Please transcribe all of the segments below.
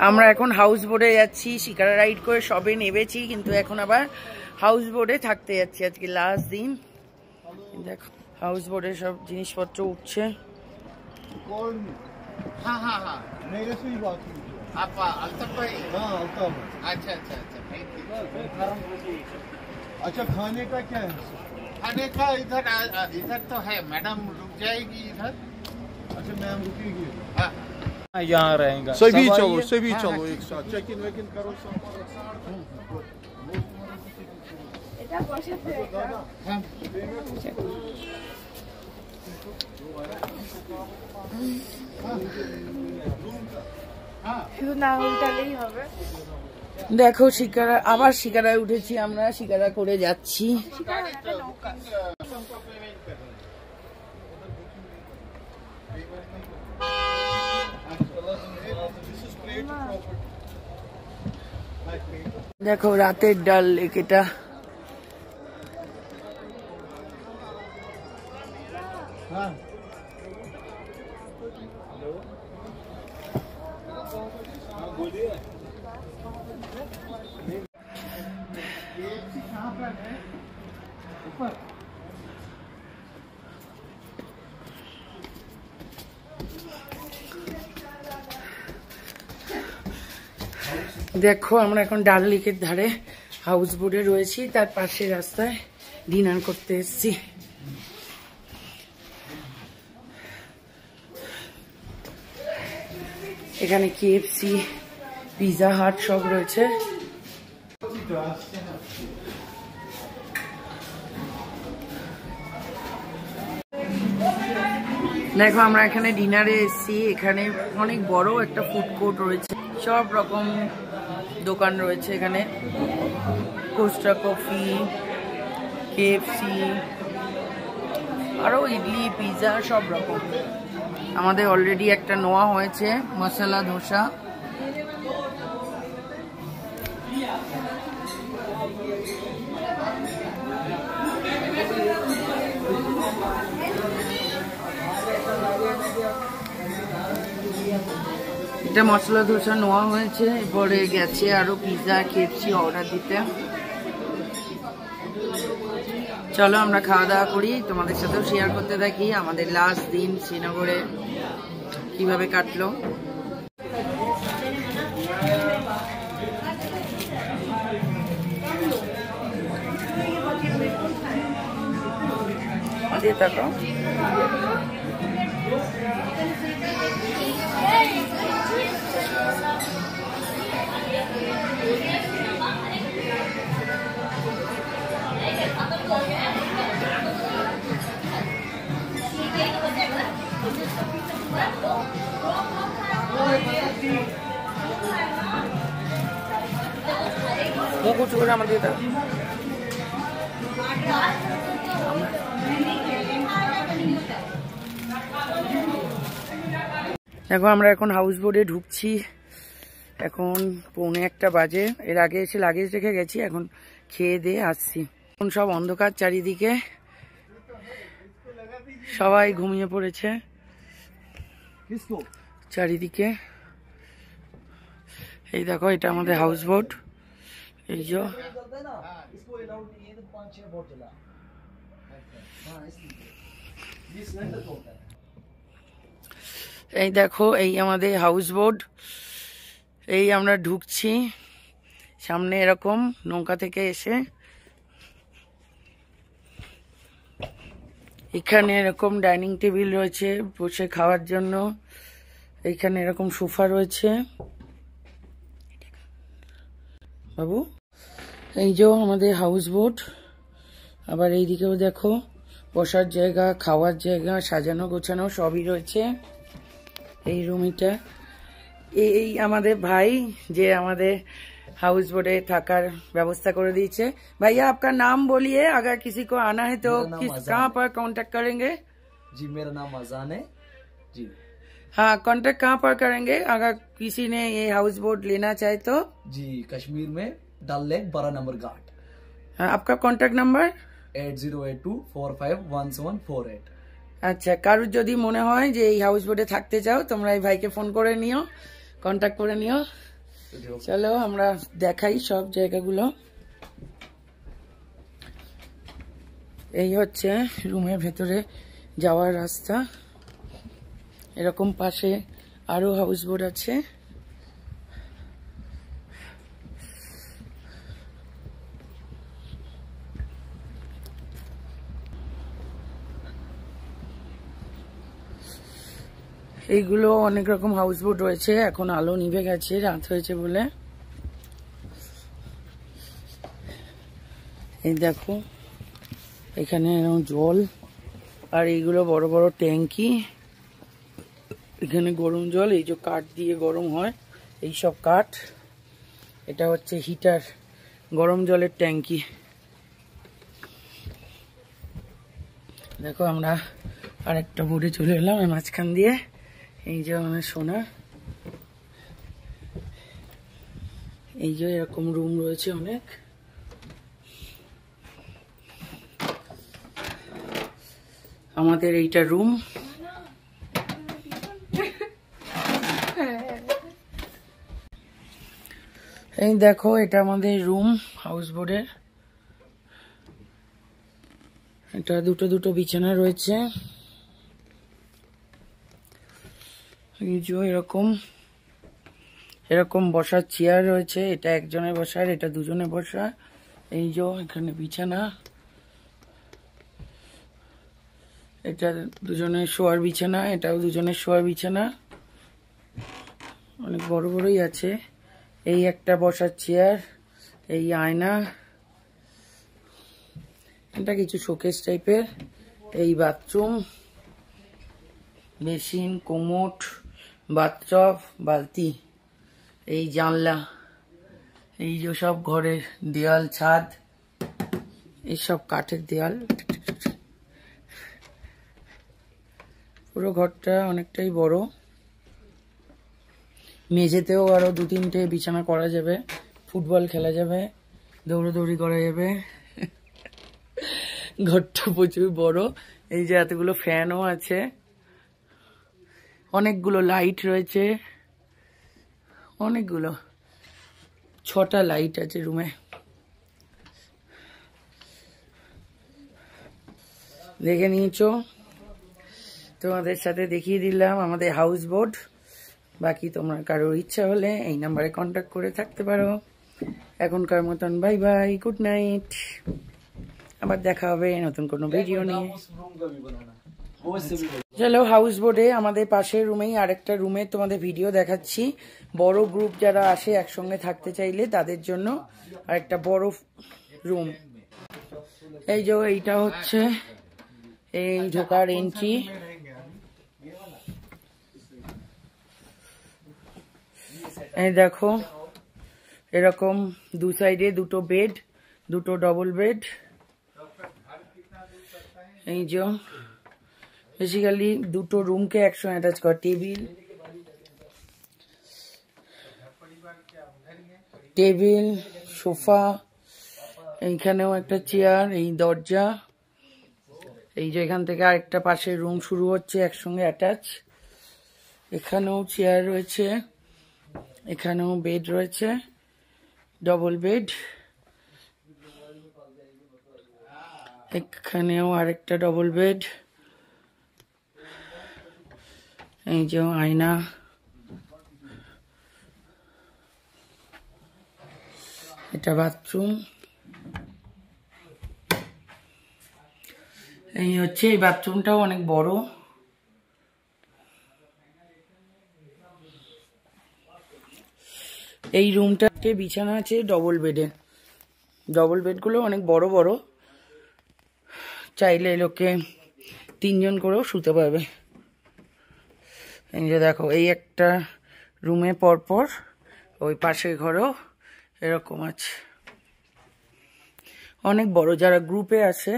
আমরা এখন হাউস বোটে যাচ্ছি, শিকারা রাইড করে সবে নেবেছি, কিন্তু এখন আবার হাউস বোটে থাকতে যাচ্ছি। আজকে লাস্ট দিন। দেখো হাউস বোটে সব জিনিসপত্র উঠছে। अच्छा खाने का क्या है? खाने का इधर तो है, मैडम रुक जाएगी इधर। अच्छा मैम रुकेगी, हाँ यहाँ रहेगा। सभी चलो एक साथ चेक इन वेक इन करो सब। দেখো শিকারা, আবার শিকারায় উঠেছি আমরা, শিকারা করে যাচ্ছি। দেখো রাতের ডাল লেক এটা। দেখো আমরা এখন ডাল লেকের ধারে হাউস বোটে রয়েছি, তার পাশে রাস্তায় ডিনার করতে এসেছি। এখানে কেএফসি, পিজা হাট সব রয়েছে। দেখো আমরা এখানে ডিনারে এসেছি। এখানে অনেক বড় একটা ফুড কোর্ট রয়েছে, সব রকম দোকান রয়েছে এখানে। কোস্টা কফি, কেএফসি, আরো ইডলি, পিজা সব রকম। আমাদের অলরেডি একটা নেওয়া হয়েছে মশলা ধোসা। এটা মশলা ধোসা নেওয়া হয়েছে, এরপরে গেছে আরো পিজা, কেএফসি অর্ডার দিতে। চলো আমরা খাওয়া দাওয়া করি, তোমাদের সাথেও শেয়ার করতে থাকি আমাদের লাস্ট দিন শ্রীনগরে কিভাবে কাটলো। দেখো কুচু করে আমাদের দেখো আমরা এখন হাউস বোটে ঢুকছি। এখন 1:45 বাজে। এর আগে এসে লাগেজ রেখে গেছি, এখন খেয়ে দিয়ে আসছি। এখন সব অন্ধকার চারিদিকে, সবাই ঘুমিয়ে পড়েছে চারিদিকে। এই দেখো এটা আমাদের হাউস বোট। এই যে এই দেখো এই আমাদের হাউস বোট। এই আমরা ঢুকছি, সামনে এরকম নৌকা থেকে এসে এখানে এরকম ডাইনিং টেবিল রয়েছে বসে খাওয়ার জন্য। এইখানে এরকম সোফা রয়েছে বাবু। এই যে আমাদের হাউস বোট। আবার এইদিকেও দেখো বসার জায়গা, খাওয়ার জায়গা, সাজানো গোছানো সবই রয়েছে এই রুমটা। এই আমাদের ভাই যে আমাদের हाउस बोटे थकार व्यवस्था कर दीजिए। भैया आपका नाम बोलिए, अगर किसी को आना है तो किस कहाँ पर कांटेक्ट करेंगे? जी मेरा नाम अजान है जी। हाँ, कांटेक्ट कहाँ पर करेंगे अगर किसी ने ये हाउस बोट लेना चाहे तो? जी कश्मीर में डल लेक 12 नंबर घाट। हाँ, आपका कांटेक्ट नंबर? 8082451748। আচ্ছা, কারোর যদি মনে হয় যে এই হাউস বোটে থাকতে চাও, তোমরা এই ভাইকে ফোন করে নিও, কন্ট্যাক্ট করে নিও। চলো আমরা দেখাই সব জায়গাগুলো। এই হচ্ছে রুমের ভেতরে যাওয়ার রাস্তা। এরকম পাশে আরো হাউস বোট আছে। এইগুলো অনেক রকম হাউস বোট রয়েছে। এখন আলো নিভে গেছে, রাত হয়েছে বলে। এই দেখো এখানে জল, আর এইগুলো বড় বড় ট্যাঙ্কি। এখানে গরম জল, এই যে কাঠ দিয়ে গরম হয়, এই সব কাঠ। এটা হচ্ছে হিটার, গরম জলের ট্যাঙ্কি। দেখো আমরা আরেকটা বোটে চলে এলাম মাঝখান দিয়ে। এই যে আমার সোনা, এই যে এরকম রুম রয়েছে অনেক। আমাদের এইটা রুম। এই দেখো এটা আমাদের রুম হাউস বোটের। এটা দুটো দুটো বিছানা রয়েছে। এই যে এরকম এরকম বসার চেয়ার রয়েছে। এটা একজনের বসার, এটা দুজনে বসা। এই যে এখানে বিছানা, এটা দুজনের শোয়ার বিছানা, এটাও দুজনের শোয়ার বিছানা। অনেক বড় বড়ই আছে। এই একটা বসার চেয়ার, এই আয়না, এটা কিছু শোকেস টাইপের। এই বাথরুম, বেসিন, কোমোট, বাথটব, বালতি। এই জানলা, এই যে সব ঘরের দেয়াল, ছাদ, এইসব কাঠের দেয়াল। পুরো ঘরটা অনেকটাই বড়। মেঝেতেও আরো দু তিনটে বিছানা করা যাবে, ফুটবল খেলা যাবে, দৌড়াদৌড়ি করা যাবে। ঘরটা প্রচুর বড়। এই যে এতগুলো ফ্যানও আছে, অনেকগুলো লাইট রয়েছে, অনেকগুলো 6টা লাইট আছে রুমে। দেখে নিয়েছো, তোমাদের সাথে দেখিয়ে দিলাম আমাদের হাউস বোট। বাকি তোমরা কারোর ইচ্ছা হলে এই নাম্বারে কন্ট্যাক্ট করে থাকতে পারো। এখনকার মতন বাই বাই, গুড নাইট। আবার দেখা হবে নতুন কোনো ভিডিও নিয়ে। চলো হাউস বোটে আমাদের পাশের রুমেই আরেকটা রুমে তোমাদের ভিডিও দেখাচ্ছি। বড় গ্রুপ যারা আসে একসঙ্গে থাকতে চাইলে তাদের জন্য আরেকটা বড় রুম। এই যে এইটা হচ্ছে এই ঢোকার এন্ট্রি। এই দেখো এরকম দু সাইডে দুটো বেড, দুটো ডবল বেড। এই যে বেসিক্যালি দুটো রুমকে একসঙ্গে অ্যাটাচ করা। টেবিল, সোফা, এইখানেও একটা চেয়ার, এই দরজা। এই যে এখান থেকে আরেকটা পাশের রুম শুরু হচ্ছে একসঙ্গে অ্যাটাচ। এখানেও চেয়ার রয়েছে, এখানেও বেড রয়েছে, ডবল বেড। এখানেও আরেকটা ডবল বেড। এই যে আয়না, এটা বাথরুম। এই হচ্ছে এই বাথরুমটাও অনেক বড়। এই রুমটাতে বিছানা আছে ডবল বেডে। ডবল বেডগুলো অনেক বড় বড়, চাইলে লোকে 3 জন করেও শুতে পারবে। এই যে দেখো এই একটা রুমে পরপর ওই পাশের ঘরেও এরকম আছে, অনেক বড়। যারা গ্রুপে আছে,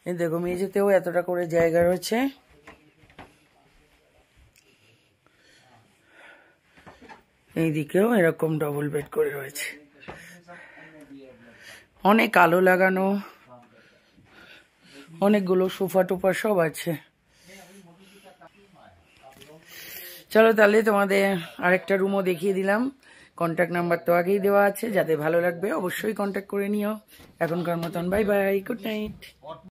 এই দেখো মেঝেতেও এতটা করে জায়গা রয়েছে। এইদিকেও এরকম ডবল বেড করে রয়েছে, অনেক আলো লাগানো, অনেকগুলো সোফা টোফা সব আছে। চলো তাহলে তোমাদের আরেকটা রুমও দেখিয়ে দিলাম। কন্ট্যাক্ট নাম্বার তো আগেই দেওয়া আছে, যাদের ভালো লাগবে অবশ্যই কন্ট্যাক্ট করে নিও। এখনকার মতন বাই বাই, গুড নাইট।